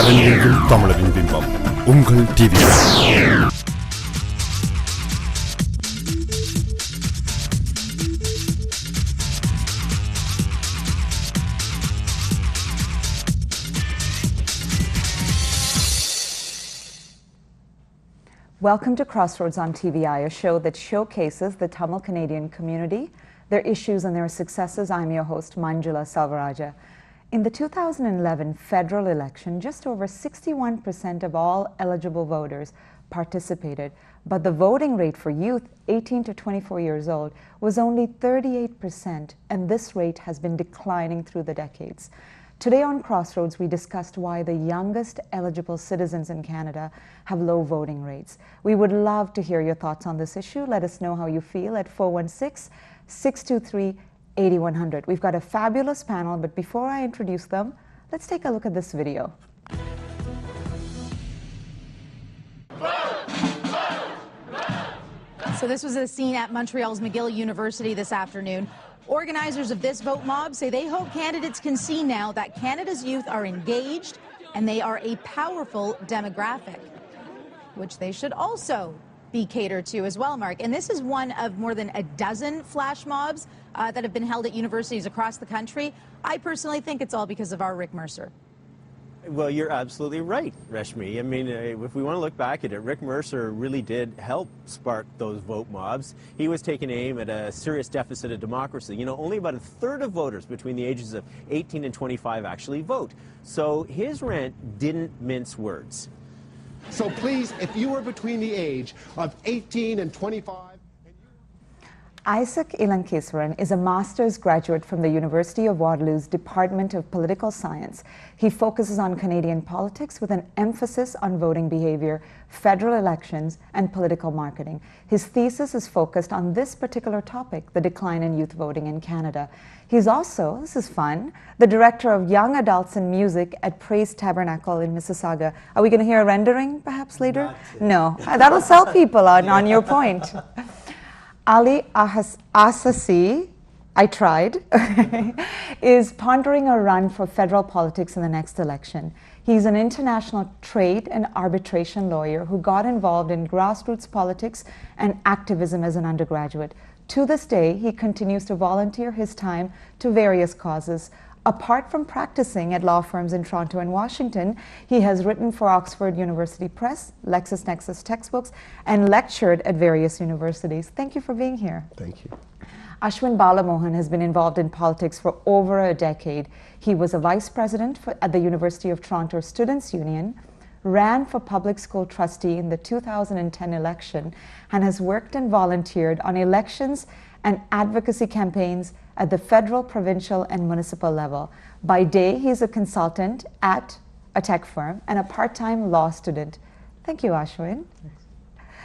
உலகெங்கும் தமிழரின் பிம்பம் உங்கள் TV. Welcome to CrossRoads on TVI, a show that showcases the Tamil Canadian community, their issues and their successes. I'm your host, Manjula Salvaraja. In the 2011 federal election, just over 61% of all eligible voters participated, but the voting rate for youth 18 to 24 years old was only 38%, and this rate has been declining through the decades. Today on Crossroads, we discussed why the youngest eligible citizens in Canada have low voting rates. We would love to hear your thoughts on this issue. Let us know how you feel at 416-623-8100. We've got a fabulous panel, but before I introduce them, let's take a look at this video. So this was a scene at Montreal's McGill University this afternoon. Organizers of this vote mob say they hope candidates can see now that Canada's youth are engaged and they are a powerful demographic, which they should also be catered to as well, Mark. And this is one of more than a dozen flash mobs that have been held at universities across the country. I personally think it's all because of our Rick Mercer. Well, you're absolutely right, Reshmi. I mean, if we want to look back at it, Rick Mercer really did help spark those vote mobs. He was taking aim at a serious deficit of democracy. You know, only about a third of voters between the ages of 18 and 25 actually vote. So his rant didn't mince words. So please, if you are between the age of 18 and 25... Isaac Illankeswaran is a master's graduate from the University of Waterloo's Department of Political Science. He focuses on Canadian politics with an emphasis on voting behaviour, federal elections, and political marketing. His thesis is focused on this particular topic, the decline in youth voting in Canada. He's also, this is fun, the director of Young Adults in Music at Praise Tabernacle in Mississauga. Are we going to hear a rendering perhaps later? No, that'll sell people on your point. Ali Asasi, I tried, is pondering a run for federal politics in the next election. He's an international trade and arbitration lawyer who got involved in grassroots politics and activism as an undergraduate. To this day, he continues to volunteer his time to various causes. Apart from practicing at law firms in Toronto and Washington, he has written for Oxford University Press, LexisNexis textbooks, and lectured at various universities. Thank you for being here. Thank you. Ashwin Balamohan has been involved in politics for over a decade. He was a vice president at the University of Toronto Students' Union, ran for public school trustee in the 2010 election, and has worked and volunteered on elections and advocacy campaigns at the federal, provincial, and municipal level. By day, he's a consultant at a tech firm and a part-time law student. Thank you, Ashwin. Thanks.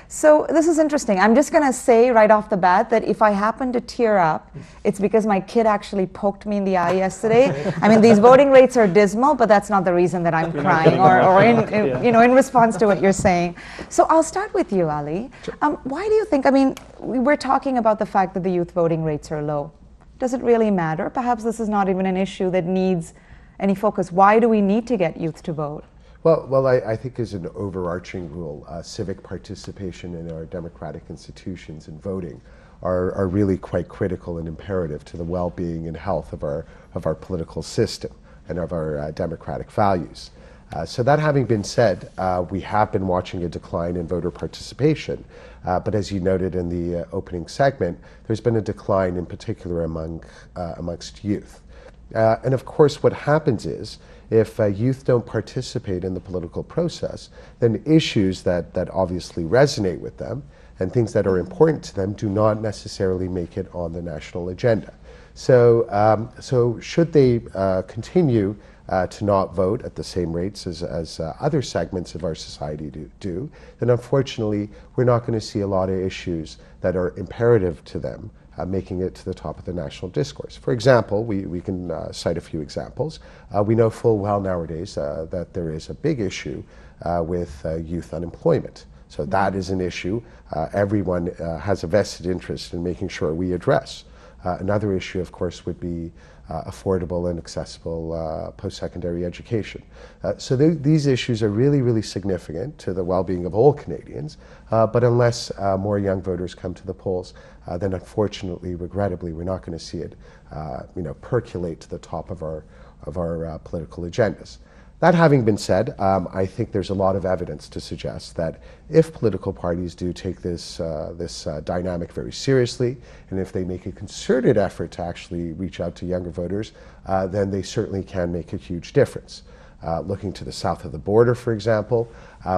So this is interesting. I'm just going to say right off the bat that if I happen to tear up, it's because my kid actually poked me in the eye yesterday. I mean, these voting rates are dismal, but that's not the reason that I'm crying or in response to what you're saying. So I'll start with you, Ali. Sure. Why do you think, I mean, we're talking about the fact that the youth voting rates are low. Does it really matter? Perhaps this is not even an issue that needs any focus. Why do we need to get youth to vote? Well, I think as an overarching rule, civic participation in our democratic institutions and voting are really quite critical and imperative to the well-being and health of our political system and of our democratic values. So that having been said, we have been watching a decline in voter participation, but as you noted in the opening segment, there's been a decline in particular amongst youth. And of course what happens is, if youth don't participate in the political process, then issues that obviously resonate with them and things that are important to them do not necessarily make it on the national agenda. So, should they continue to not vote at the same rates as other segments of our society do, then unfortunately we're not going to see a lot of issues that are imperative to them making it to the top of the national discourse. For example, we can cite a few examples. We know full well nowadays that there is a big issue with youth unemployment. So that is an issue everyone has a vested interest in making sure we address. Another issue, of course, would be affordable and accessible post-secondary education. So these issues are really, really significant to the well-being of all Canadians, but unless more young voters come to the polls, then unfortunately, regrettably, we're not going to see it percolate to the top of our political agendas. That having been said, I think there's a lot of evidence to suggest that if political parties do take this dynamic very seriously, and if they make a concerted effort to actually reach out to younger voters, then they certainly can make a huge difference. Looking to the south of the border, for example,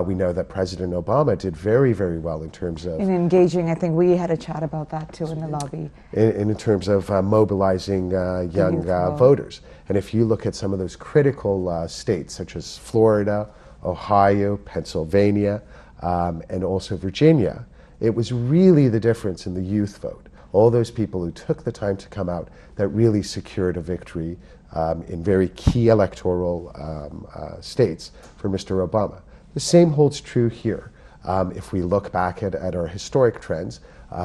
we know that President Obama did very, very well in terms of... In engaging, I think we had a chat about that too in the lobby. In terms of mobilizing young voters. And if you look at some of those critical states, such as Florida, Ohio, Pennsylvania, and also Virginia, it was really the difference in the youth vote. All those people who took the time to come out that really secured a victory in very key electoral states for Mr. Obama. The same holds true here. If we look back at our historic trends,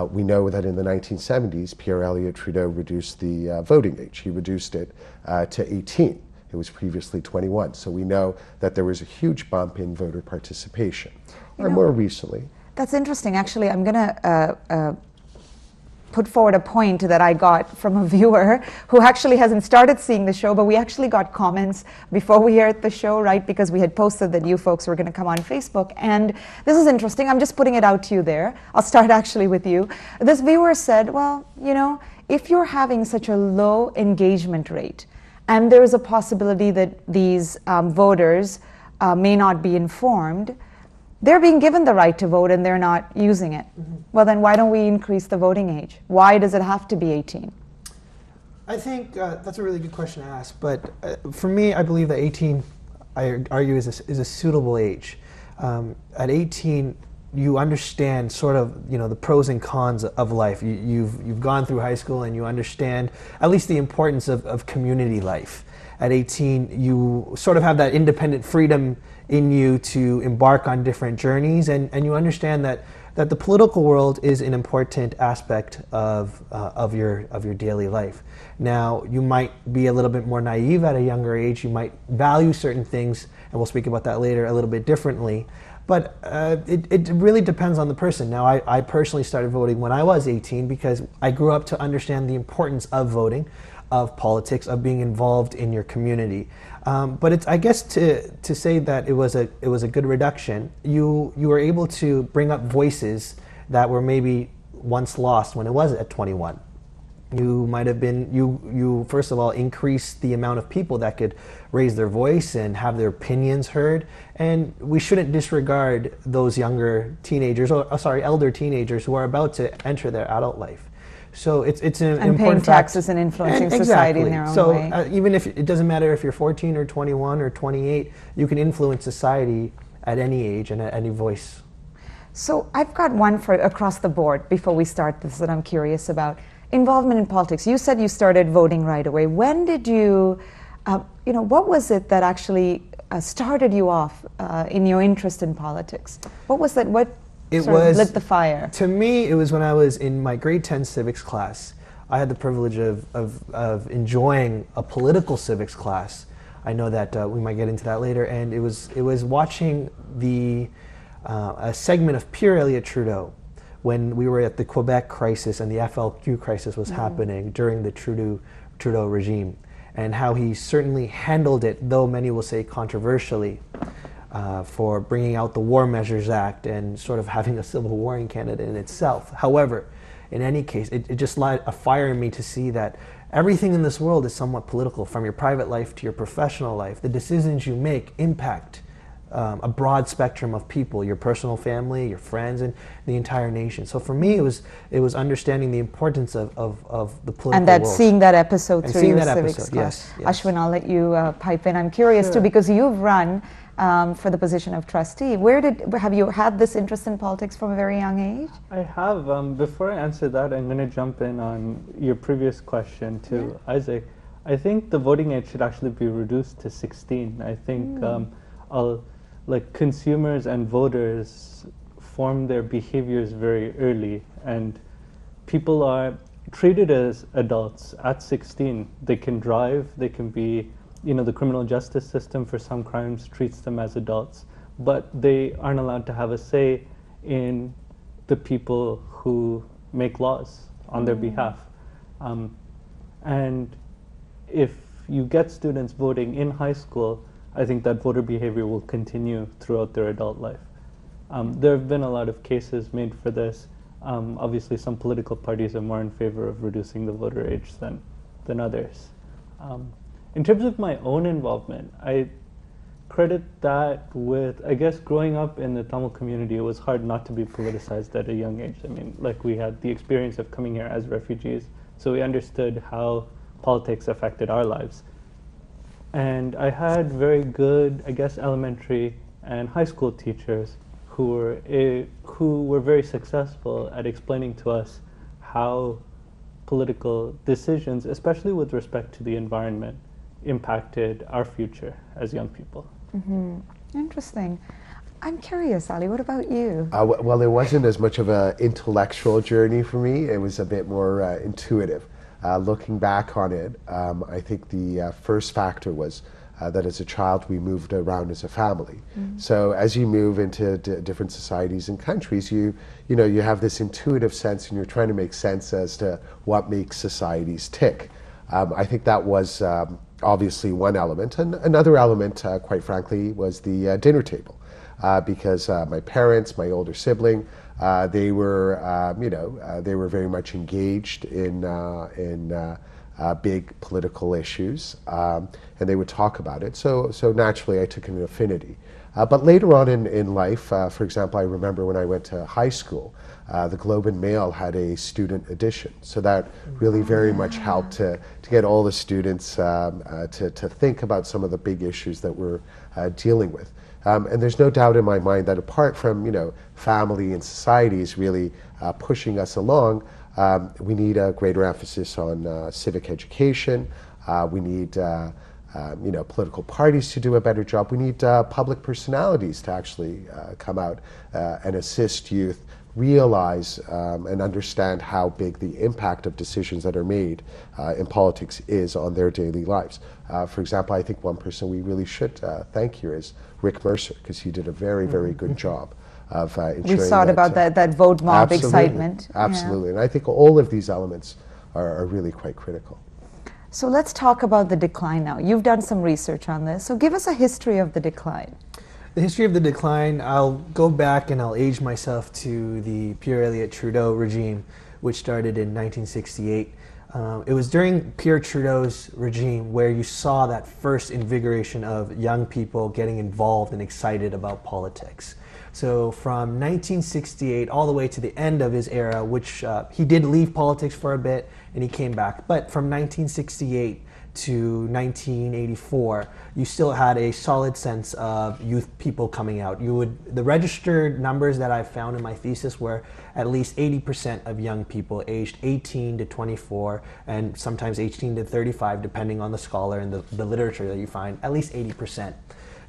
we know that in the 1970s, Pierre Elliott Trudeau reduced the voting age. He reduced it to 18. It was previously 21. So we know that there was a huge bump in voter participation. Or more recently. That's interesting. Actually, I'm going to put forward a point that I got from a viewer who actually hasn't started seeing the show, but we actually got comments before we aired the show, right? Because we had posted that you folks were going to come on Facebook. And this is interesting. I'm just putting it out to you there. I'll start actually with you. This viewer said, well, if you're having such a low engagement rate, and there is a possibility that these voters may not be informed, they're being given the right to vote and they're not using it. Mm-hmm. Well, then why don't we increase the voting age? Why does it have to be 18? I think that's a really good question to ask. But for me, I believe that 18, I argue, is a suitable age. At 18, you understand sort of the pros and cons of life. You've gone through high school and you understand at least the importance of community life. At 18, you sort of have that independent freedom in you to embark on different journeys, and you understand that the political world is an important aspect of your daily life. Now, you might be a little bit more naive at a younger age. You might value certain things, and we'll speak about that later, a little bit differently. But it really depends on the person. Now, I personally started voting when I was 18 because I grew up to understand the importance of voting, of politics, of being involved in your community. But it's, I guess, to say that it was a good reduction. You were able to bring up voices that were maybe once lost when it was at 21. You might have been, you first of all increased the amount of people that could raise their voice and have their opinions heard. And we shouldn't disregard those younger teenagers, elder teenagers who are about to enter their adult life. So it's an important paying fact. taxes and influencing society in their own way. So even if it doesn't matter if you're 14 or 21 or 28, you can influence society at any age and at any voice. So I've got one for across the board before we start this that I'm curious about. Involvement in politics. You said you started voting right away. When did you, what was it that actually started you off in your interest in politics? What was that? What lit the fire? To me, it was when I was in my grade 10 civics class. I had the privilege of enjoying a political civics class. I know that we might get into that later. And it was watching a segment of Pierre Elliott Trudeau when we were at the Quebec crisis and the FLQ crisis was happening during the Trudeau regime, and how he certainly handled it, though many will say controversially, for bringing out the War Measures Act and sort of having a civil war in Canada in itself. However, in any case, it just lit a fire in me to see that everything in this world is somewhat political, from your private life to your professional life. The decisions you make impact a broad spectrum of people, your personal family, your friends, and the entire nation. So for me, it was understanding the importance of the political and that world. Seeing that episode And through seeing your that civics episode, class. yes. Ashwin, I'll let you pipe in. I'm curious Sure. too, because you've run for the position of trustee. Have you had this interest in politics from a very young age? I have. Before I answer that, I'm going to jump in on your previous question to Isaac. I think the voting age should actually be reduced to 16. I think consumers and voters form their behaviors very early, and people are treated as adults at 16. They can drive, they can be, the criminal justice system for some crimes treats them as adults, but they aren't allowed to have a say in the people who make laws on their behalf. And if you get students voting in high school, I think that voter behavior will continue throughout their adult life. There have been a lot of cases made for this. Obviously, some political parties are more in favor of reducing the voter age than others. In terms of my own involvement, I credit that with, I guess, growing up in the Tamil community, it was hard not to be politicized at a young age. I mean, like, we had the experience of coming here as refugees, so we understood how politics affected our lives. And I had very good, I guess, elementary and high school teachers who were very successful at explaining to us how political decisions, especially with respect to the environment, impacted our future as young people. Interesting. I'm curious, Ali, what about you? Well, it wasn't as much of an intellectual journey for me. It was a bit more intuitive. Looking back on it, I think the first factor was that as a child we moved around as a family. So as you move into different societies and countries, you have this intuitive sense, and you're trying to make sense as to what makes societies tick. I think that was obviously one element, and another element, quite frankly, was the dinner table, because my parents, my older sibling, they were very much engaged in big political issues, and they would talk about it. So naturally, I took an affinity. But later on in life, for example, I remember when I went to high school, the Globe and Mail had a student edition. So that really very much helped to get all the students to think about some of the big issues that we're dealing with. And there's no doubt in my mind that apart from family and societies really pushing us along, we need a greater emphasis on civic education. We need political parties to do a better job. We need public personalities to actually come out and assist youth realize and understand how big the impact of decisions that are made in politics is on their daily lives. For example, I think one person we really should thank here is Rick Mercer, because he did a very, very good job of ensuring We saw about that vote mob excitement. Absolutely, and I think all of these elements are really quite critical. So let's talk about the decline now. You've done some research on this, so give us a history of the decline. The history of the decline, I'll go back and I'll age myself to the Pierre Elliott Trudeau regime, which started in 1968. It was during Pierre Trudeau's regime where you saw that first invigoration of young people getting involved and excited about politics. So from 1968 all the way to the end of his era, which he did leave politics for a bit and he came back, but from 1968 to 1984, you still had a solid sense of youth people coming out. The registered numbers that I found in my thesis were at least 80% of young people aged 18 to 24 and sometimes 18 to 35, depending on the scholar and the literature that you find, at least 80%.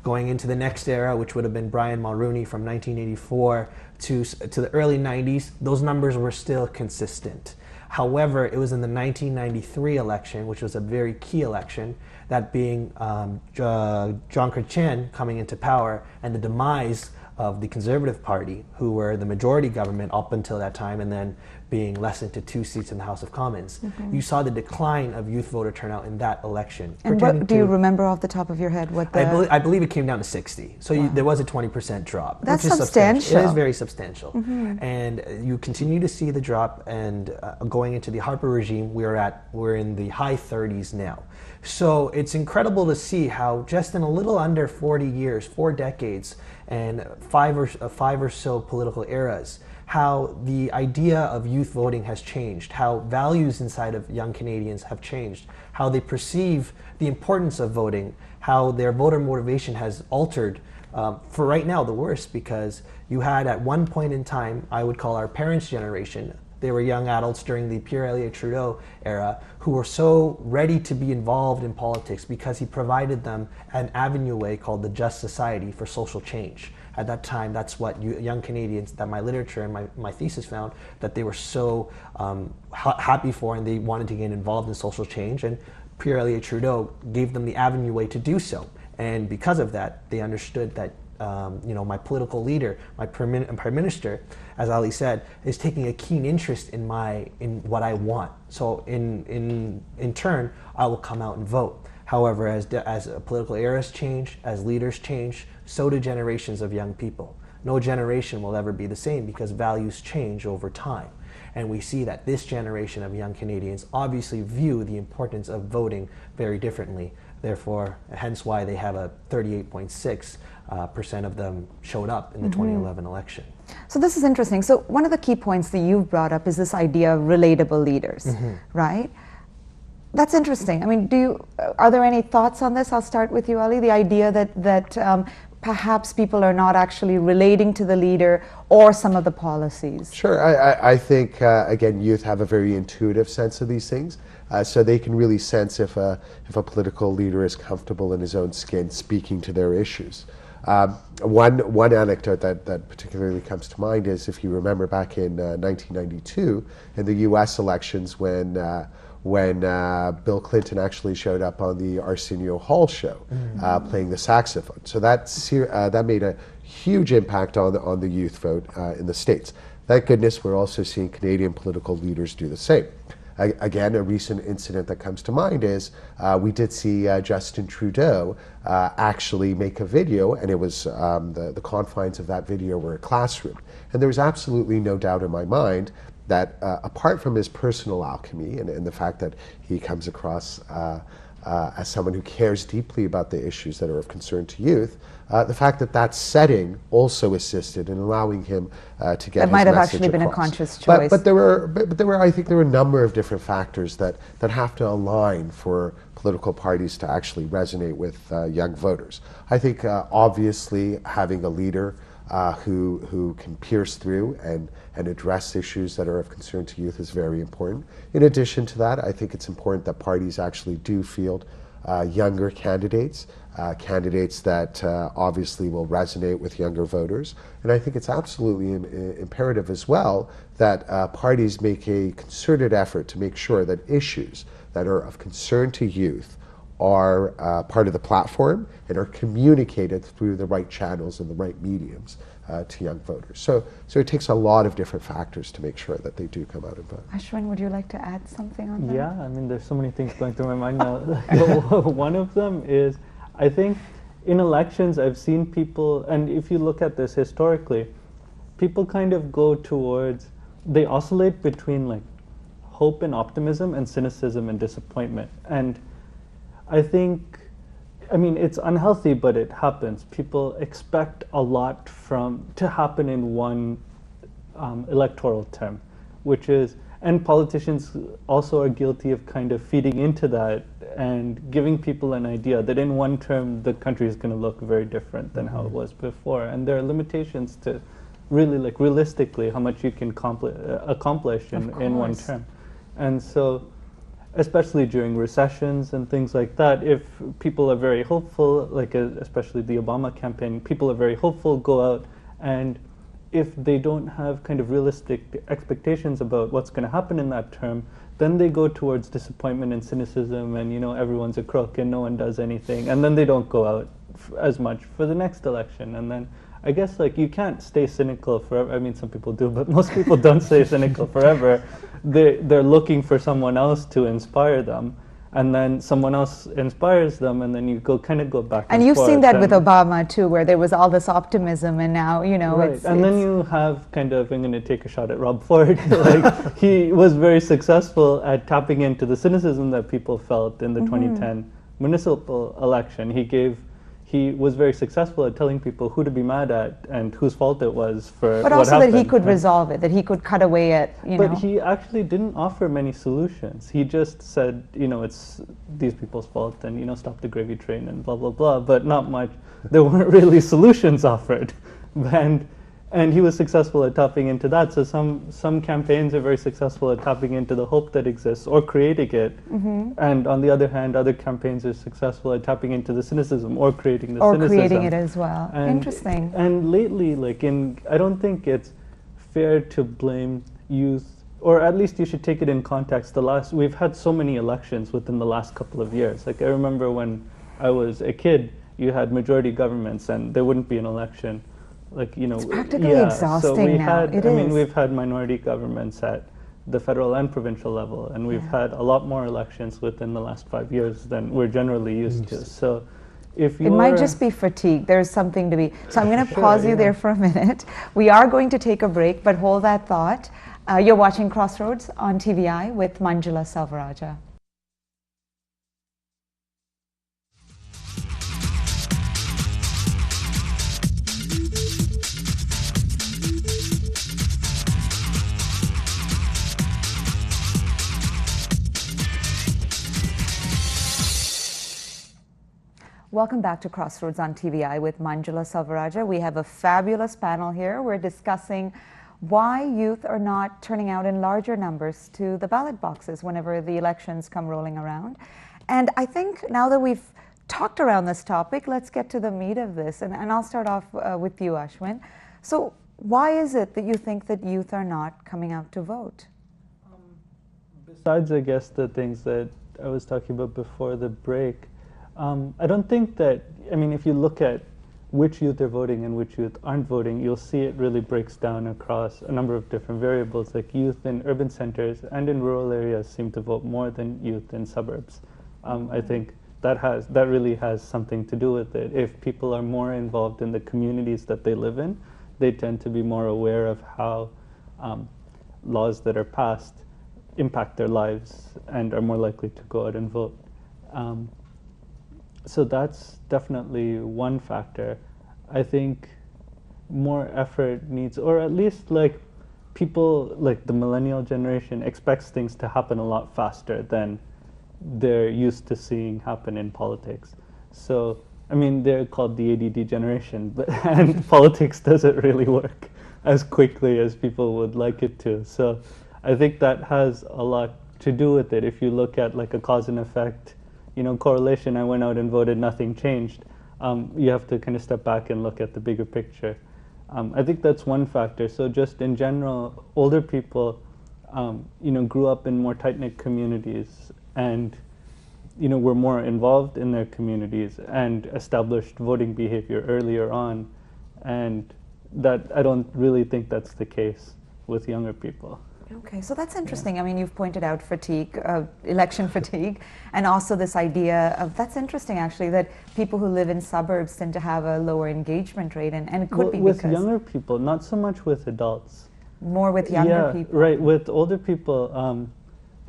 Going into the next era, which would have been Brian Mulroney from 1984 to the early 90s, those numbers were still consistent. However, it was in the 1993 election, which was a very key election, that being John Chrétien coming into power and the demise of the Conservative Party, who were the majority government up until that time and then being lessened to 2 seats in the House of Commons. You saw the decline of youth voter turnout in that election. And what do you remember off the top of your head? What the I believe it came down to 60. So there was a 20% drop. That's which is substantial. It is very substantial. And you continue to see the drop, and going into the Harper regime, we're in the high 30s now. So it's incredible to see how just in a little under 40 years, 4 decades, and five or so political eras, how the idea of youth voting has changed, how values inside of young Canadians have changed, how they perceive the importance of voting, how their voter motivation has altered, for right now the worst, because you had at one point in time, I would call our parents' generation, They were young adults during the Pierre Elliott Trudeau era who were so ready to be involved in politics because he provided them an avenue way called the Just Society for social change. At that time, that's what young Canadians, that my literature and my thesis found, that they were so happy for, and they wanted to get involved in social change. And Pierre Elliott Trudeau gave them the avenue way to do so. And because of that, they understood that my political leader, my prime minister, as Ali said, is taking a keen interest in what I want. So in turn, I will come out and vote. However, as political eras change, as leaders change, so do generations of young people. No generation will ever be the same because values change over time. And we see that this generation of young Canadians obviously view the importance of voting very differently. Therefore, hence why they have a 38.6% of them showed up in the 2011 election. So this is interesting. So one of the key points that you've brought up is this idea of relatable leaders, right? That's interesting. I mean, are there any thoughts on this? I'll start with you, Ali. The idea that perhaps people are not actually relating to the leader or some of the policies. Sure. I think, again, youth have a very intuitive sense of these things. So they can really sense if a political leader is comfortable in his own skin speaking to their issues. One anecdote that particularly comes to mind is, if you remember back in 1992 in the U.S. elections when Bill Clinton actually showed up on the Arsenio Hall show playing the saxophone. So that made a huge impact on the youth vote in the States. Thank goodness we're also seeing Canadian political leaders do the same. Again, a recent incident that comes to mind is we did see Justin Trudeau actually make a video, and it was the confines of that video were a classroom. And there was absolutely no doubt in my mind that apart from his personal alchemy and the fact that he comes across as someone who cares deeply about the issues that are of concern to youth, the fact that setting also assisted in allowing him to get his message across. That might have actually been a conscious choice. But there were I think there were a number of different factors that have to align for political parties to actually resonate with young voters. I think obviously having a leader who can pierce through and address issues that are of concern to youth is very important. In addition to that, I think it's important that parties actually do field younger candidates, candidates that obviously will resonate with younger voters. And I think it's absolutely imperative as well that parties make a concerted effort to make sure that issues that are of concern to youth are part of the platform and are communicated through the right channels and the right mediums to young voters. So it takes a lot of different factors to make sure that they do come out and vote. Ashwin, would you like to add something on that? Yeah, I mean, there's so many things going through my mind now. One of them is, I think in elections I've seen people, and if you look at this historically, people kind of go towards, they oscillate between like hope and optimism and cynicism and disappointment. And I think, I mean, it's unhealthy, but it happens. People expect a lot to happen in one electoral term, which is, and politicians also are guilty of kind of feeding into that and giving people an idea that in one term the country is going to look very different than how it was before. And there are limitations to really, like, realistically how much you can accomplish in one term. And so, especially during recessions and things like that, if people are very hopeful, like especially the Obama campaign, people are very hopeful, go out, and if they don't have kind of realistic expectations about what's going to happen in that term, then they go towards disappointment and cynicism and, you know, everyone's a crook and no one does anything, and then they don't go out as much for the next election. And then I guess, like, you can't stay cynical forever. I mean, some people do, but most people don't stay cynical forever. They're looking for someone else to inspire them, and then someone else inspires them, and then you kind of go back and forth. And you've seen that with Obama too, where there was all this optimism, and now, you know, right. And then you have kind of, I'm going to take a shot at Rob Ford. Like, he was very successful at tapping into the cynicism that people felt in the 2010 municipal election. He was very successful at telling people who to be mad at and whose fault it was for what happened. But also that he could resolve it, that he could cut away at, you know. But he actually didn't offer many solutions. He just said, you know, it's these people's fault and, you know, stop the gravy train and blah, blah, blah, but not much. There weren't really solutions offered. And he was successful at tapping into that. So some campaigns are very successful at tapping into the hope that exists or creating it. And on the other hand, other campaigns are successful at tapping into the cynicism or creating the cynicism. Or creating it as well. Interesting. And lately, I don't think it's fair to blame youth, or at least you should take it in context. We've had so many elections within the last couple of years. Like I remember when I was a kid, you had majority governments and there wouldn't be an election. Like, you know, it's practically exhausting so now. I mean, we've had minority governments at the federal and provincial level, and we've had a lot more elections within the last 5 years than we're generally used to. So if you it might just be fatigue. There's something to be. So I'm going to pause you there for a minute. We are going to take a break, but hold that thought. You're watching Crossroads on TVI with Manjula Salvaraja. Welcome back to Crossroads on TVI with Manjula Salvaraja. We have a fabulous panel here. We're discussing why youth are not turning out in larger numbers to the ballot boxes whenever the elections come rolling around. And I think now that we've talked around this topic, let's get to the meat of this. And I'll start off with you, Ashwin. So why is it that you think that youth are not coming out to vote? Besides, I guess, the things that I was talking about before the break, I don't think that, I mean, if you look at which youth are voting and which youth aren't voting, you'll see it really breaks down across a number of different variables. Like youth in urban centers and in rural areas seem to vote more than youth in suburbs. I think that really has something to do with it. If people are more involved in the communities that they live in, they tend to be more aware of how laws that are passed impact their lives and are more likely to go out and vote. So that's definitely one factor. I think more effort needs, or at least like people, like the millennial generation expects things to happen a lot faster than they're used to seeing happen in politics. So, I mean, they're called the ADD generation, but and politics doesn't really work as quickly as people would like it to. So I think that has a lot to do with it. If you look at like a cause and effect, you know, correlation, I went out and voted, nothing changed. You have to kind of step back and look at the bigger picture. I think that's one factor. So just in general, older people, you know, grew up in more tight-knit communities and, you know, were more involved in their communities and established voting behavior earlier on. And that, I don't really think that's the case with younger people. Okay, so that's interesting. I mean, you've pointed out fatigue, election fatigue, and also this idea of, that's interesting actually, that people who live in suburbs tend to have a lower engagement rate, and it could be with because younger people, not so much with adults. More with younger people. Right, with older people,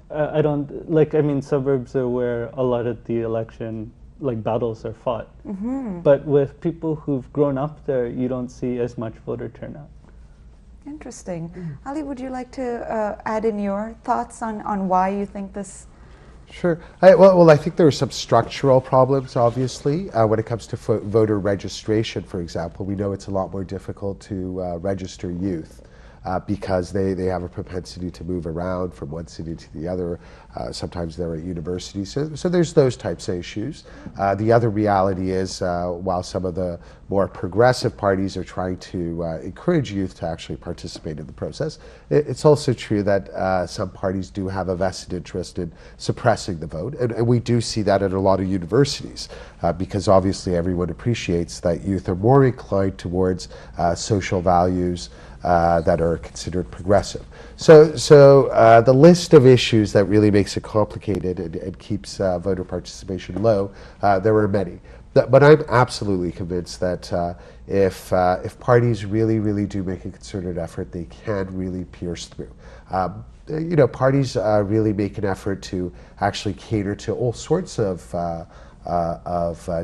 I don't, like, I mean, suburbs are where a lot of the election, like, battles are fought. But with people who've grown up there, you don't see as much voter turnout. Interesting. Ali, would you like to add in your thoughts on why you think this? Sure. Well, I think there are some structural problems, obviously, when it comes to voter registration, for example. We know it's a lot more difficult to register youth because they have a propensity to move around from one city to the other. Sometimes they're at universities. So there's those types of issues. The other reality is, while some of the more progressive parties are trying to encourage youth to actually participate in the process, it's also true that some parties do have a vested interest in suppressing the vote. And we do see that at a lot of universities, because obviously everyone appreciates that youth are more inclined towards social values that are considered progressive. So the list of issues that really makes it complicated and keeps voter participation low, there are many. But I'm absolutely convinced that if parties really do make a concerted effort, they can really pierce through. You know, parties really make an effort to actually cater to all sorts of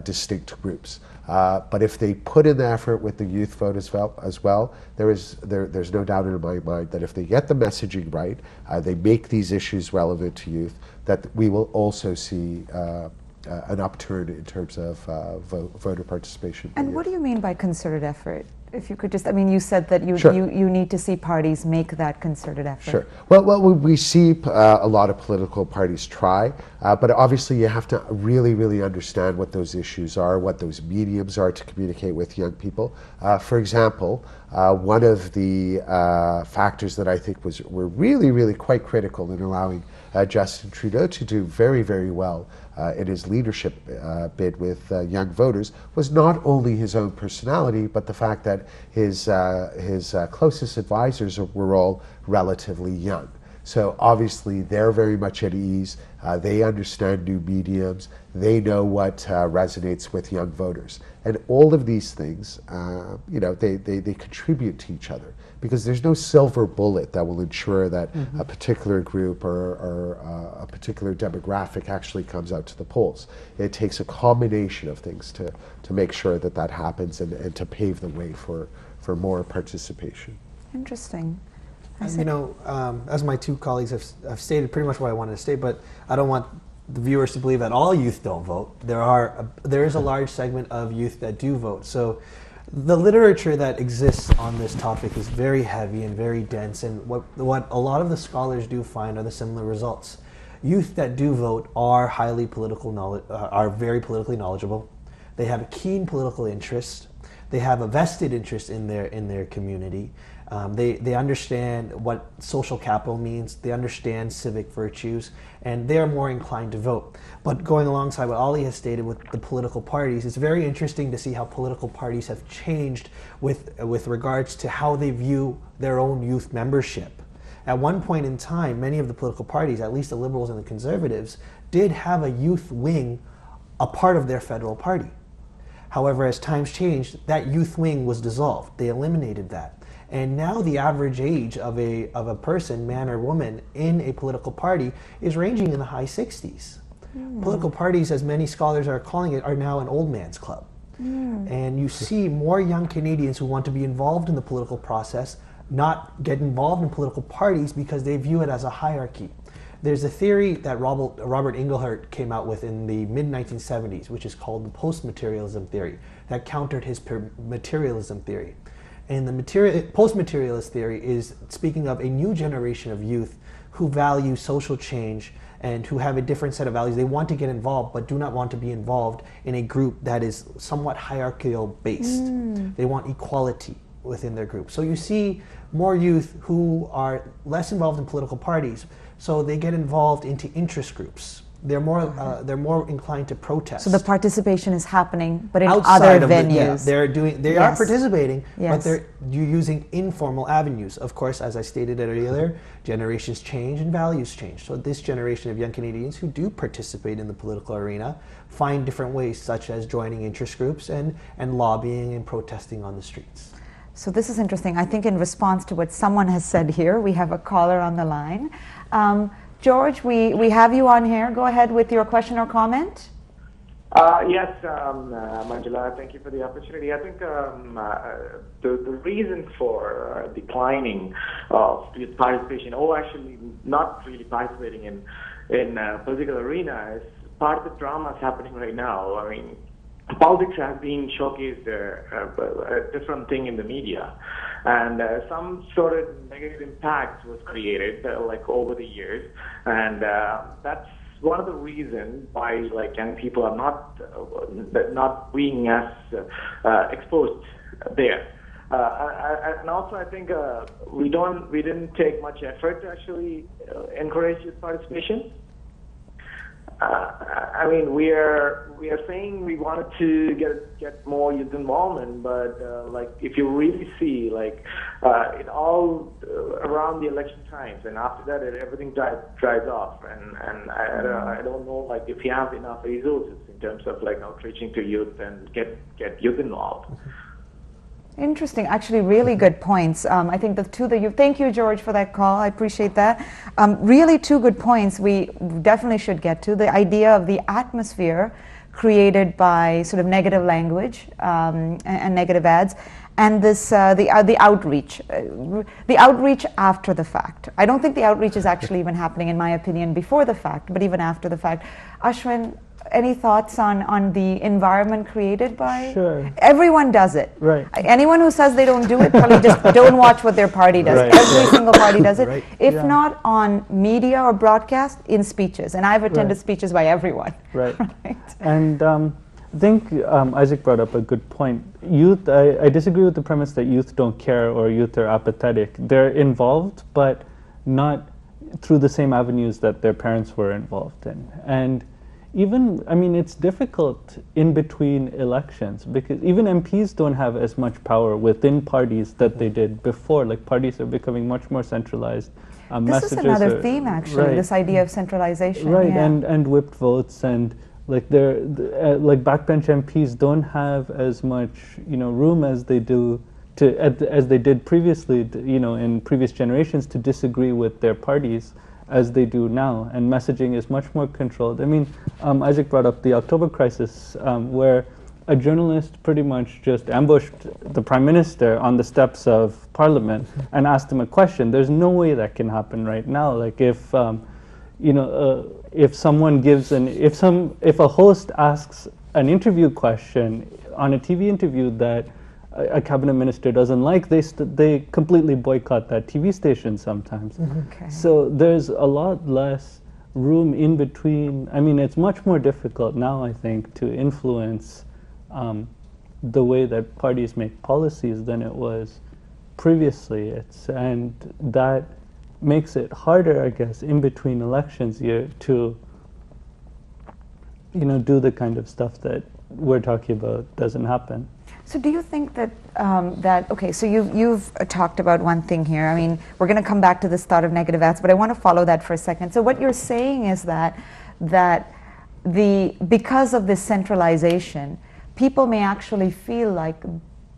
distinct groups. But if they put in the effort with the youth vote as well, there's no doubt in my mind that if they get the messaging right, they make these issues relevant to youth, that we will also see an upturn in terms of voter participation. And what do you mean by concerted effort? If you could just, I mean, you said that Sure. you need to see parties make that concerted effort. Sure. Well, we see a lot of political parties try, but obviously you have to really, really understand what those issues are, what those mediums are to communicate with young people. For example, one of the factors that I think were really, really quite critical in allowing Justin Trudeau to do very, very well in his leadership bid with young voters was not only his own personality, but the fact that his closest advisors were all relatively young. So obviously they're very much at ease. They understand new mediums. They know what resonates with young voters. And all of these things, they contribute to each other, because there's no silver bullet that will ensure that a particular group or a particular demographic actually comes out to the polls. It takes a combination of things to make sure that happens and to pave the way for more participation. Interesting. As my two colleagues have stated pretty much what I wanted to state, but I don't want the viewers to believe that all youth don't vote. There is a large segment of youth that do vote. So the literature that exists on this topic is very heavy and very dense, and what a lot of the scholars do find are the similar results. Youth that do vote are highly are very politically knowledgeable. They have a keen political interest. They have a vested interest in their community. They understand what social capital means. They understand civic virtues, and they are more inclined to vote. But going alongside what Ali has stated with the political parties, it's very interesting to see how political parties have changed with regards to how they view their own youth membership. At one point in time, many of the political parties, at least the Liberals and the Conservatives, did have a youth wing, a part of their federal party. However, as times changed, that youth wing was dissolved. They eliminated that. And now the average age of a person, man or woman, in a political party is ranging in the high 60s. Political parties, as many scholars are calling it, are now an old man's club. And you see more young Canadians who want to be involved in the political process not get involved in political parties because they view it as a hierarchy. There's a theory that Robert Inglehart came out with in the mid-1970s, which is called the post-materialism theory, that countered his materialism theory. And the post-materialist theory is speaking of a new generation of youth who value social change and who have a different set of values. They want to get involved, but do not want to be involved in a group that is somewhat hierarchical based. They want equality within their group. So you see more youth who are less involved in political parties, so they get involved into interest groups. They're more inclined to protest. So the participation is happening, but in outside other venues. They are participating, Yes. but they're using informal avenues. Of course, as I stated earlier, generations change and values change. So this generation of young Canadians who do participate in the political arena find different ways, such as joining interest groups and lobbying and protesting on the streets. So this is interesting. I think in response to what someone has said here, we have a caller on the line. George, we have you on here. Go ahead with your question or comment. Yes, Manjula, thank you for the opportunity. I think the reason for declining of youth participation, or actually not really participating in political arena, is part of the drama that's happening right now. I mean, politics has been showcased a different thing in the media, and some sort of negative impact was created over the years, and that's one of the reasons why young people are not being as exposed there. And also I think we didn't take much effort to actually encourage youth participation. I mean, we are saying we wanted to get more youth involvement, but if you really see it all around the election times, and after that everything dries off, and I don't know if you have enough resources in terms of outreaching to youth and get youth involved. Interesting. Actually, really good points. I think the two that thank you, George, for that call. I appreciate that. Really two good points we definitely should get to. The idea of the atmosphere created by sort of negative language and negative ads, and this the outreach. The outreach after the fact. I don't think the outreach is actually even happening, in my opinion, before the fact, but even after the fact. Ashwin, any thoughts on the environment created by? Sure. Everyone does it. Right. Anyone who says they don't do it probably just don't watch what their party does. Right. Every single party does it. Right. If Yeah. not on media or broadcast, in speeches. And I've attended Right. speeches by everyone. Right. Right. And I think Isaac brought up a good point. Youth, I disagree with the premise that youth don't care or youth are apathetic. They're involved, but not through the same avenues that their parents were involved in. And even, I mean, it's difficult in between elections because even MPs don't have as much power within parties that they did before. Like parties are becoming much more centralized. This is another theme, actually, right. this idea of centralization. Right, yeah. and whipped votes and like like backbench MPs don't have as much room as they do as they did previously, in previous generations to disagree with their parties as they do now, and messaging is much more controlled. I mean, Isaac brought up the October crisis, where a journalist pretty much just ambushed the Prime Minister on the steps of Parliament and asked him a question. There's no way that can happen right now. Like if someone gives if a host asks an interview question on a TV interview that a cabinet minister doesn't like, they completely boycott that TV station sometimes. Okay. So there's a lot less room in between. I mean, it's much more difficult now, I think, to influence the way that parties make policies than it was previously. And that makes it harder, I guess, in between elections to do the kind of stuff that we're talking about doesn't happen. So do you think that, okay, so you've talked about one thing here. I mean, we're going to come back to this thought of negative ads, but I want to follow that for a second. So what you're saying is that because of this centralization, people may actually feel like,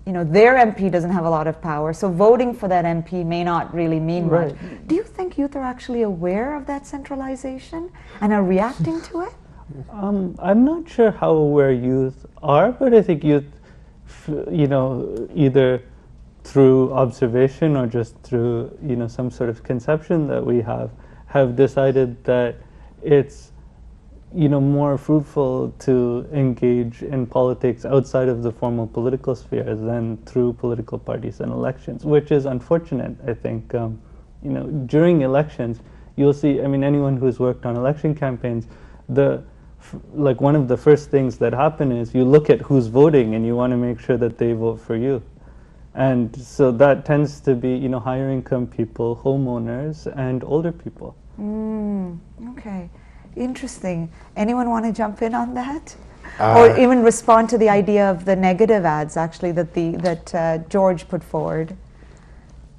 their MP doesn't have a lot of power, so voting for that MP may not really mean much. Do you think youth are actually aware of that centralization and are reacting to it? I'm not sure how aware youth are, but I think youth, either through observation or just through, some sort of conception that we have decided that it's, more fruitful to engage in politics outside of the formal political sphere than through political parties and elections, which is unfortunate, I think. During elections, you'll see, I mean, anyone who's worked on election campaigns, one of the first things that happen is you look at who's voting and you want to make sure that they vote for you. And so that tends to be, higher income people, homeowners, and older people. Okay, interesting. Anyone want to jump in on that? Or even respond to the idea of the negative ads, actually, that George put forward?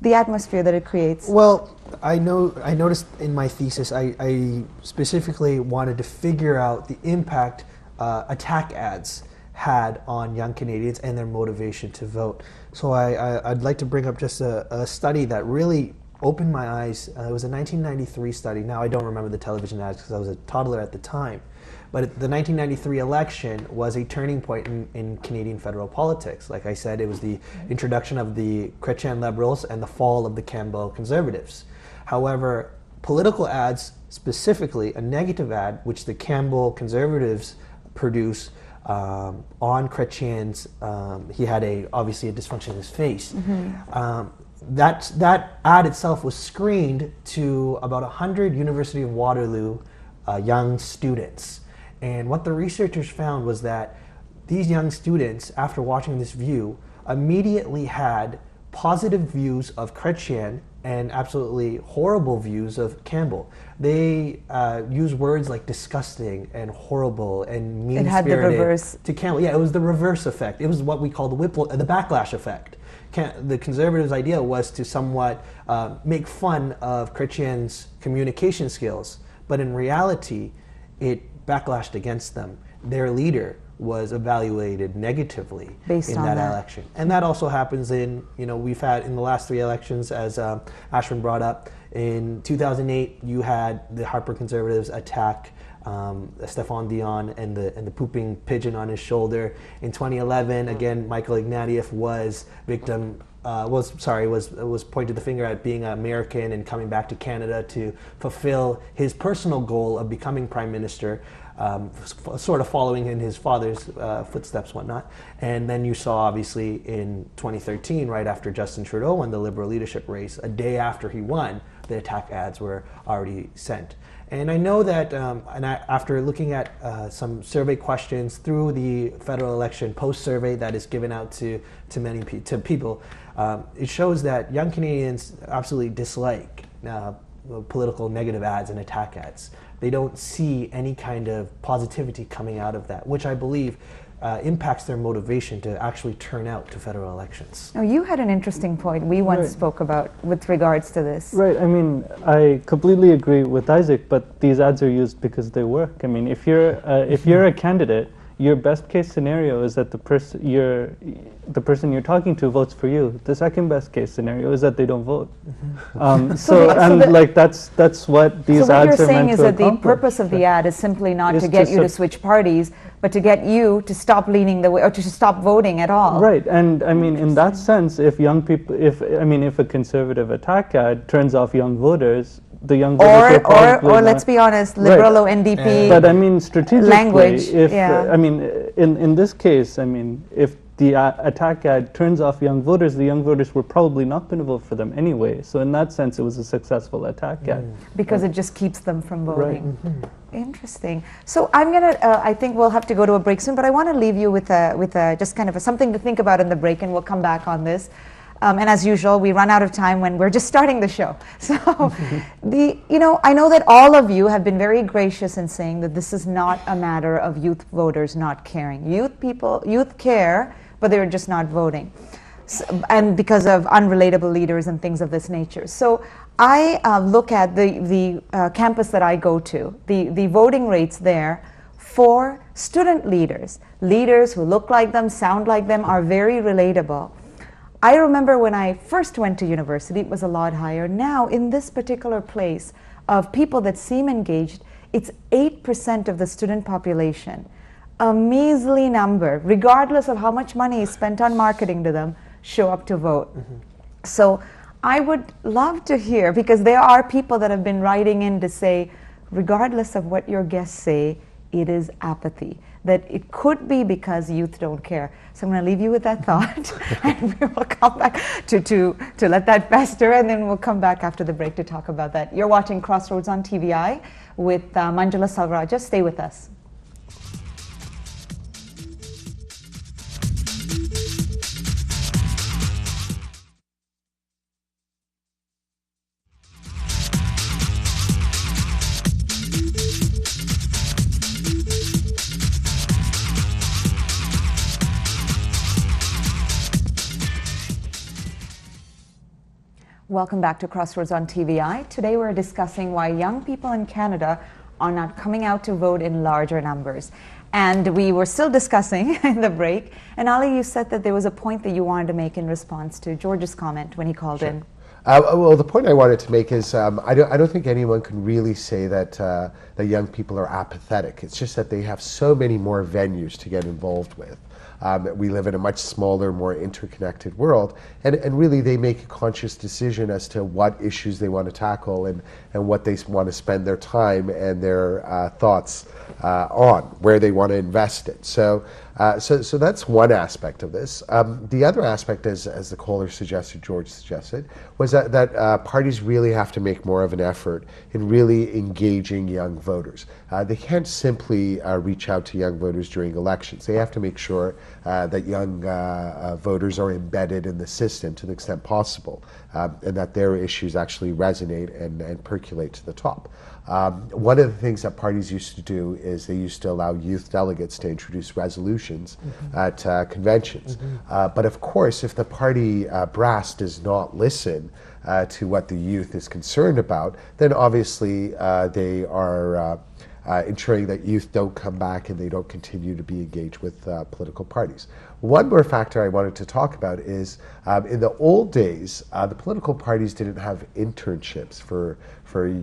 The atmosphere that it creates. Well, I noticed in my thesis, I specifically wanted to figure out the impact attack ads had on young Canadians and their motivation to vote. So I'd like to bring up just a study that really opened my eyes. It was a 1993 study. Now I don't remember the television ads because I was a toddler at the time. But the 1993 election was a turning point in Canadian federal politics. Like I said, it was the introduction of the Chrétien Liberals and the fall of the Campbell Conservatives. However, political ads, specifically a negative ad, which the Campbell Conservatives produce on Chrétien's, he had obviously a dysfunction in his face. That ad itself was screened to about 100 University of Waterloo young students. And what the researchers found was that these young students, after watching this view, immediately had positive views of Chrétien and absolutely horrible views of Campbell. They use words like disgusting and horrible and mean-spirited. It had the reverse. To Campbell. Yeah, it was the reverse effect. It was what we call the backlash effect. The Conservatives' idea was to somewhat make fun of Chrétien's communication skills, but in reality, it backlashed against them. Their leader was evaluated negatively in that election. And that also happens we've had in the last 3 elections, as Ashwin brought up. In 2008, you had the Harper Conservatives attack Stéphane Dion and the pooping pigeon on his shoulder. In 2011, again, Michael Ignatieff was victim was pointed the finger at being an American and coming back to Canada to fulfill his personal goal of becoming prime minister, sort of following in his father's footsteps, whatnot. And then you saw, obviously, in 2013, right after Justin Trudeau won the Liberal leadership race, a day after he won, the attack ads were already sent. And I know that, after looking at some survey questions through the federal election post-survey that is given out to people, it shows that young Canadians absolutely dislike political negative ads and attack ads. They don't see any kind of positivity coming out of that, which I believe impacts their motivation to actually turn out to federal elections. Now, you had an interesting point we once spoke about with regards to this. Right. I mean, I completely agree with Isaac, but these ads are used because they work. I mean, if you're a candidate, your best case scenario is that the person you're talking to votes for you. The second best case scenario is that they don't vote. That's what these ads are meant to accomplish. So what you're saying is that the purpose of the ad is simply not to get you to switch parties, but to get you to stop leaning the way, or to stop voting at all. Right, and I mean, in that sense, if young people, if a conservative attack ad turns off young voters, the young voters will probably or let's be honest, Liberal or NDP. But I mean, strategically, language, in this case, I mean, if the attack ad turns off young voters, the young voters were probably not going to vote for them anyway. So in that sense, it was a successful attack ad. Because it just keeps them from voting. Right. Interesting. So I'm gonna. I think we'll have to go to a break soon, but I want to leave you with just kind of something to think about in the break, and we'll come back on this. And as usual, we run out of time when we're just starting the show. So, I know that all of you have been very gracious in saying that this is not a matter of youth voters not caring. Youth care, but they're just not voting, and because of unrelatable leaders and things of this nature. So I look at the campus that I go to, the voting rates there for student leaders who look like them, sound like them, are very relatable. I remember when I first went to university, it was a lot higher. Now, in this particular place of people that seem engaged, it's 8% of the student population. A measly number, regardless of how much money is spent on marketing to them, show up to vote. So I would love to hear, because there are people that have been writing in to say, regardless of what your guests say, it is apathy. That it could be because youth don't care. So I'm going to leave you with that thought, and we will come back to let that fester, and then we'll come back after the break to talk about that. You're watching Crossroads on TVI with Manjula Salvaraja. Stay with us. Welcome back to Crossroads on TVI. Today we're discussing why young people in Canada are not coming out to vote in larger numbers. And we were still discussing in the break, and Ali, you said that there was a point that you wanted to make in response to George's comment when he called in. Well, the point I wanted to make is I don't think anyone can really say that that young people are apathetic. It's just that they have so many more venues to get involved with. We live in a much smaller, more interconnected world, and really they make a conscious decision as to what issues they want to tackle and what they want to spend their time and their thoughts on, where they want to invest it. So that's one aspect of this. The other aspect, as the caller suggested, George suggested, was that parties really have to make more of an effort in really engaging young voters. They can't simply reach out to young voters during elections. They have to make sure that young voters are embedded in the system to the extent possible, and that their issues actually resonate and percolate to the top. One of the things that parties used to do is they used to allow youth delegates to introduce resolutions at conventions. But of course, if the party brass does not listen to what the youth is concerned about, then obviously they are ensuring that youth don't come back and they don't continue to be engaged with political parties. One more factor I wanted to talk about is in the old days, the political parties didn't have internships for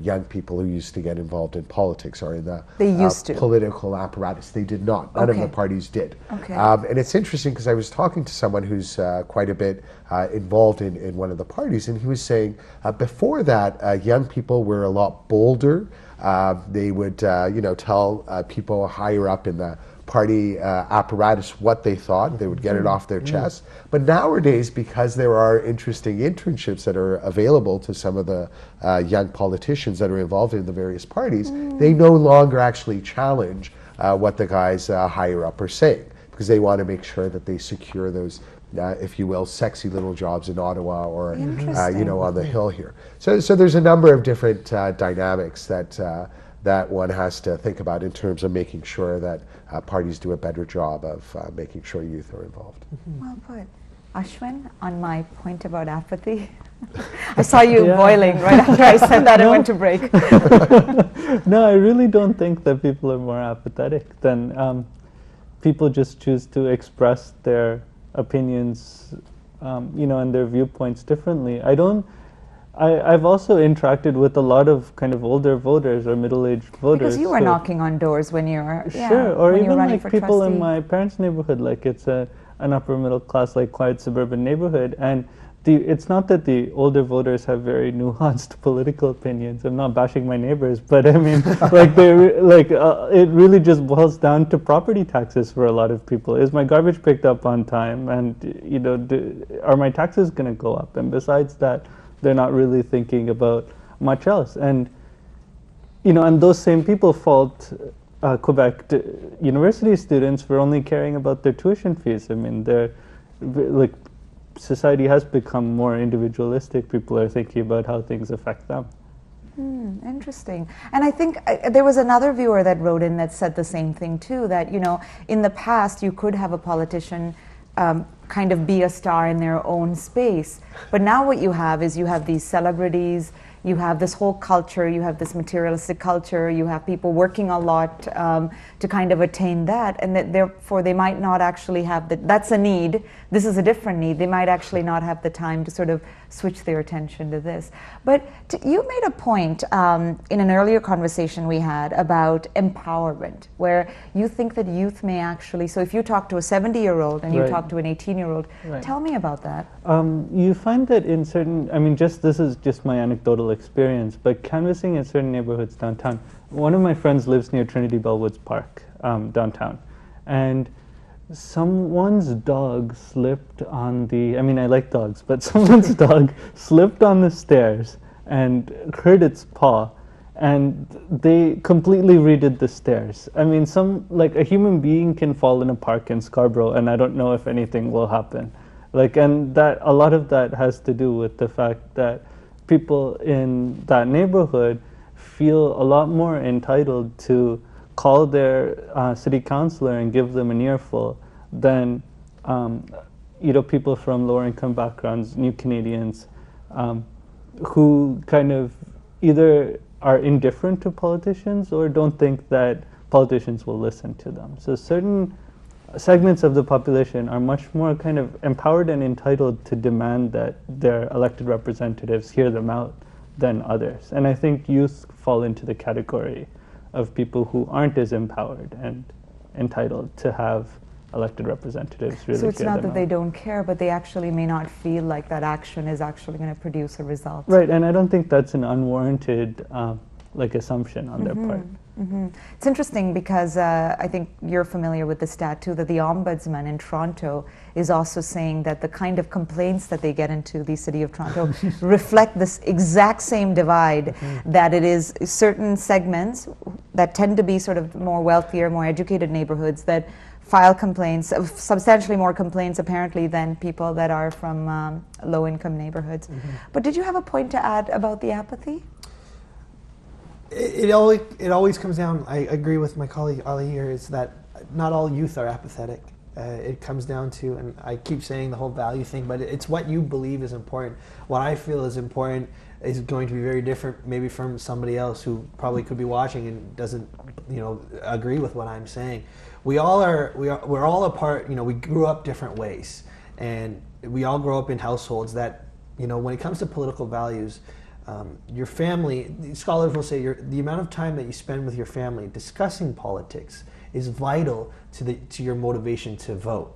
young people who used to get involved in politics or in the political apparatus. They did not. None of the parties did. And it's interesting because I was talking to someone who's quite a bit involved in one of the parties, and he was saying before that, young people were a lot bolder. They would, tell people higher up in the party apparatus what they thought. They would get it off their chest. But nowadays, because there are interesting internships that are available to some of the young politicians that are involved in the various parties, they no longer actually challenge what the guys higher up are saying, because they want to make sure that they secure those if you will, sexy little jobs in Ottawa or on the Hill here. So there's a number of different dynamics that one has to think about in terms of making sure that parties do a better job of making sure youth are involved. Well put. Ashwin, on my point about apathy, I saw you boiling right after I said that and went to break. No, I really don't think that people are more apathetic than people just choose to express their opinions, and their viewpoints differently. I've also interacted with a lot of kind of older voters or middle-aged voters. Because you were knocking on doors when you were or when even like people trustee. in my parents' neighborhood, like it's an upper middle class, like quiet suburban neighborhood, and it's not that the older voters have very nuanced political opinions. I'm not bashing my neighbors, but I mean, it really just boils down to property taxes for a lot of people. Is my garbage picked up on time, and are my taxes going to go up? And besides that, they're not really thinking about much else. And and those same people fault Quebec university students for only caring about their tuition fees. I mean, they're like, society has become more individualistic. People are thinking about how things affect them. Interesting. And I think there was another viewer that wrote in that said the same thing too, that in the past you could have a politician kind of be a star in their own space, but now what you have is you have these celebrities, you have this whole culture, you have this materialistic culture, you have people working a lot to kind of attain that, and that therefore they might not actually have that's a need. This is a different need. They might actually not have the time to sort of switch their attention to this. But you made a point in an earlier conversation we had about empowerment, where you think that youth may actually, so if you talk to a 70-year-old and you talk to an 18-year-old, tell me about that. You find that in certain, this is just my anecdotal experience, but canvassing in certain neighborhoods downtown. One of my friends lives near Trinity Bellwoods Park downtown, and someone's dog slipped on I like dogs, but someone's dog slipped on the stairs and hurt its paw, and they completely redid the stairs. A human being can fall in a park in Scarborough, and I don't know if anything will happen. And that a lot of that has to do with the fact that people in that neighborhood feel a lot more entitled to call their city councillor and give them an earful than people from lower income backgrounds, new Canadians, who kind of either are indifferent to politicians or don't think that politicians will listen to them. So certain segments of the population are much more kind of empowered and entitled to demand that their elected representatives hear them out than others. And I think youth fall into the category of people who aren't as empowered and entitled to have elected representatives really. So it's not that they don't care, but they actually may not feel like that action is actually going to produce a result. Right, and I don't think that's an unwarranted assumption on their part. It's interesting because I think you're familiar with the stat too, that the Ombudsman in Toronto is also saying that the kind of complaints that they get into the City of Toronto reflect this exact same divide, that it is certain segments that tend to be sort of more wealthier, more educated neighborhoods that file complaints, substantially more complaints apparently than people that are from low-income neighborhoods. But did you have a point to add about the apathy? It always comes down, I agree with my colleague Ali here, is that not all youth are apathetic. It comes down to, and I keep saying the whole value thing, but it's what you believe is important. What I feel is important is going to be very different maybe from somebody else who probably could be watching and doesn't, agree with what I'm saying. We're all a part, we grew up different ways, and we all grow up in households that, when it comes to political values, your family, scholars will say the amount of time that you spend with your family discussing politics is vital to your motivation to vote.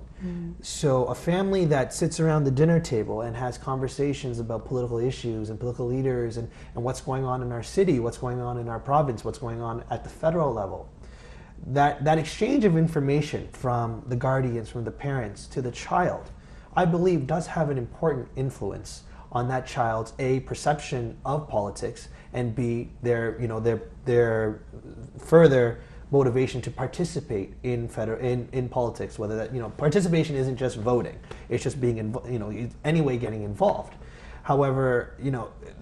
So a family that sits around the dinner table and has conversations about political issues and political leaders and what's going on in our city, what's going on in our province, what's going on at the federal level, that exchange of information from the guardians, from the parents to the child, I believe does have an important influence on that child's A, perception of politics, and B, their further motivation to participate in politics. Whether that participation isn't just voting; it's just being anyway getting involved. However,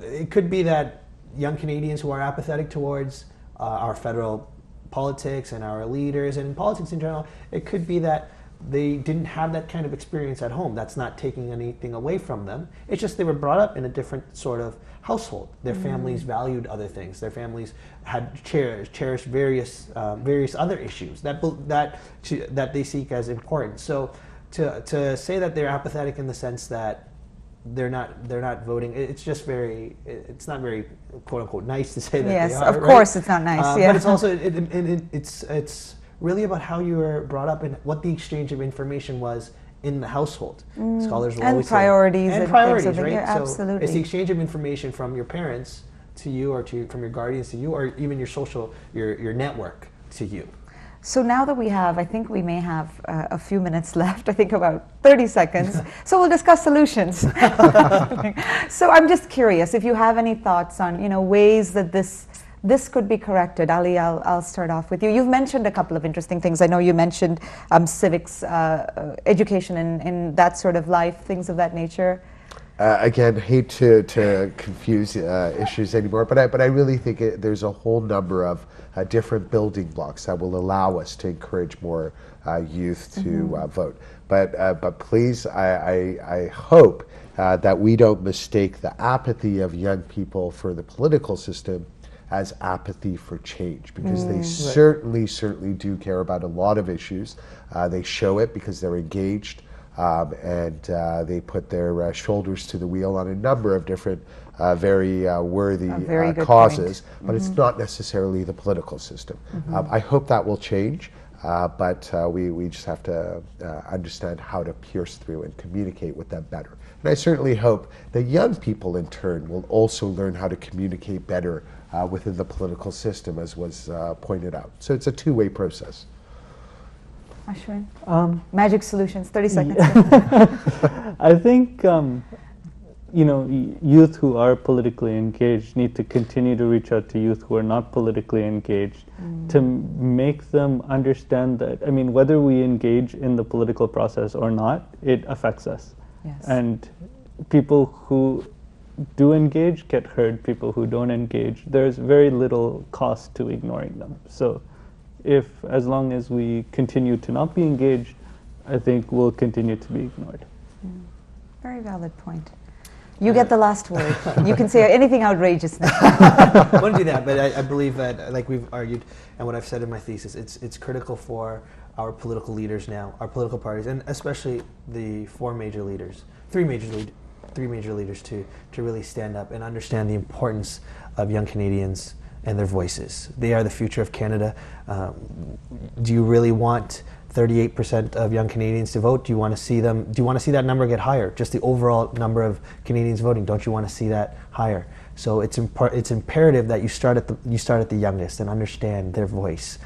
it could be that young Canadians who are apathetic towards our federal politics and our leaders and politics in general, it could be that they didn't have that kind of experience at home. That's not taking anything away from them. It's just they were brought up in a different sort of household. Their families valued other things. Their families had cherished various other issues that they seek as important. So to say that they're apathetic in the sense that they're not voting, it's not very quote unquote nice to say that they are. Yes, of course it's not nice. But it's also it's really about how you were brought up and what the exchange of information was in the household. Scholars will always priorities say, and priorities, things of right? Yeah, absolutely. So it's the exchange of information from your parents to you, or from your guardians to you, or even your network to you. So now that I think we may have a few minutes left, I think about 30 seconds, so we'll discuss solutions. So I'm just curious if you have any thoughts on, ways that this could be corrected. Ali, I'll start off with you. You've mentioned a couple of interesting things. I know you mentioned civics, education in that sort of life, things of that nature. Again, hate to confuse issues anymore, but I really think there's a whole number of different building blocks that will allow us to encourage more youth to vote. But please, I hope that we don't mistake the apathy of young people for the political system as apathy for change, because they certainly do care about a lot of issues. They show it because they're engaged, and they put their shoulders to the wheel on a number of different very worthy causes, but it's not necessarily the political system. I hope that will change, but we just have to understand how to pierce through and communicate with them better. And I certainly hope that young people in turn will also learn how to communicate better within the political system, as was pointed out. So it's a two-way process. Ashwin? Magic solutions, 30 seconds. I think youth who are politically engaged need to continue to reach out to youth who are not politically engaged to make them understand that, whether we engage in the political process or not, it affects us. Yes. And people who do engage get heard. People who don't engage, there's very little cost to ignoring them. So as long as we continue to not be engaged, I think we'll continue to be ignored. Very valid point. You get the last word. You can say anything outrageous now. I want to do that, but I believe that, like we've argued, and what I've said in my thesis, it's critical for our political leaders now, our political parties, and especially the three major leaders to really stand up and understand the importance of young Canadians and their voices. They are the future of Canada. Do you really want 38% of young Canadians to vote? Do you want to see that number get higher? Just the overall number of Canadians voting, don't you want to see that higher? So it's imperative that you start at the youngest and understand their voice,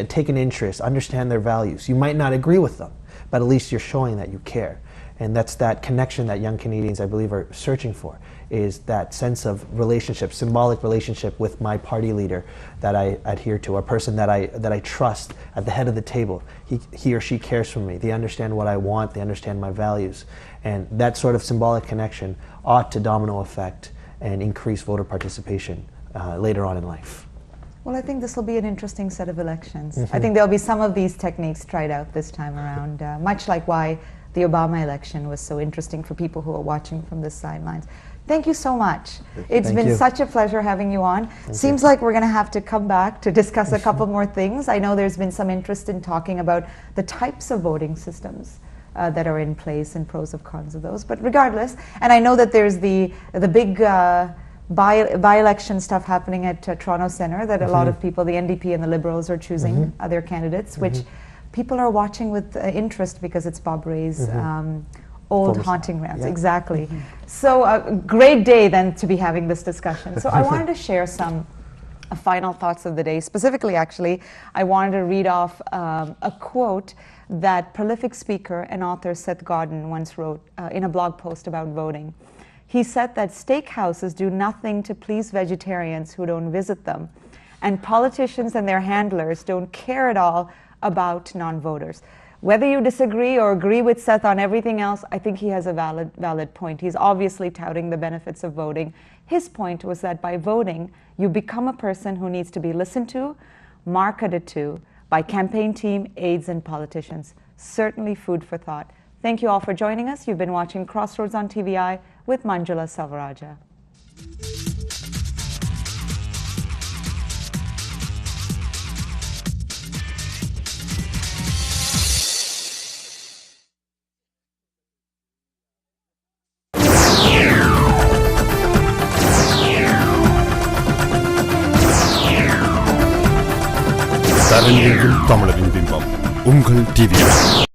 take an interest, understand their values. You might not agree with them, but at least you're showing that you care. And that's that connection that young Canadians, I believe, are searching for, is that sense of relationship, symbolic relationship with my party leader that I adhere to, a person that I trust at the head of the table. He or she cares for me. They understand what I want. They understand my values. And that sort of symbolic connection ought to domino effect and increase voter participation later on in life. Well, I think this will be an interesting set of elections. I think there'll be some of these techniques tried out this time around, much like why the Obama election was so interesting for people who are watching from the sidelines. Thank you so much. It's been such a pleasure having you on. Seems like we're going to have to come back to discuss a couple more things. I know there's been some interest in talking about the types of voting systems that are in place and pros and cons of those. But regardless, and I know that there's the big by-election stuff happening at Toronto Centre that a lot of people, the NDP and the Liberals, are choosing their candidates, which people are watching with interest because it's Bob Ray's old haunting grounds. Exactly. So a great day then to be having this discussion. So I wanted to share some final thoughts of the day. Specifically, actually, I wanted to read off a quote that prolific speaker and author Seth Godin once wrote in a blog post about voting. He said that steakhouses do nothing to please vegetarians who don't visit them, and politicians and their handlers don't care at all about non-voters. Whether you disagree or agree with Seth on everything else, I think he has a valid point. He's obviously touting the benefits of voting. His point was that by voting, you become a person who needs to be listened to, marketed to, by campaign team, aides, and politicians. Certainly food for thought. Thank you all for joining us. You've been watching Crossroads on TVI with Manjula Salvaraja. தமிழரின் பிம்பம் உங்கள் TV.